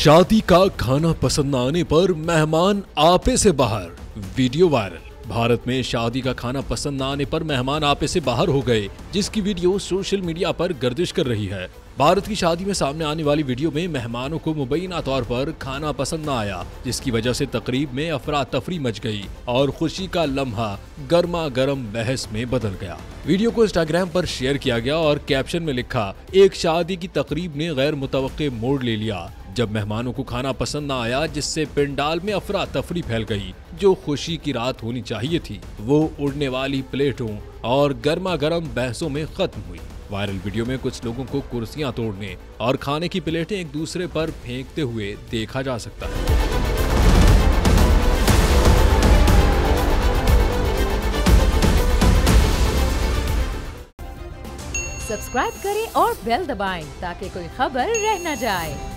शादी का खाना पसंद न आने पर मेहमान आपे से बाहर, वीडियो वायरल। भारत में शादी का खाना पसंद न आने पर मेहमान आपे से बाहर हो गए, जिसकी वीडियो सोशल मीडिया पर गर्दिश कर रही है। भारत की शादी में सामने आने वाली वीडियो में मेहमानों को मुबैना तौर पर खाना पसंद न आया, जिसकी वजह से तकरीब में अफरा तफरी मच गई और खुशी का लम्हा गर्मा गर्म बहस में बदल गया। वीडियो को इंस्टाग्राम पर शेयर किया गया और कैप्शन में लिखा, एक शादी की तकरीब ने गैर मुतवक्के मोड़ ले लिया जब मेहमानों को खाना पसंद न आया, जिससे पंडाल में अफरा तफरी फैल गई। जो खुशी की रात होनी चाहिए थी वो उड़ने वाली प्लेटों और गर्मा गर्म बहसों में खत्म हुई। वायरल वीडियो में कुछ लोगों को कुर्सियां तोड़ने और खाने की प्लेटें एक दूसरे पर फेंकते हुए देखा जा सकता है। सब्सक्राइब करें और बेल दबाएं ताकि कोई खबर रह न जाए।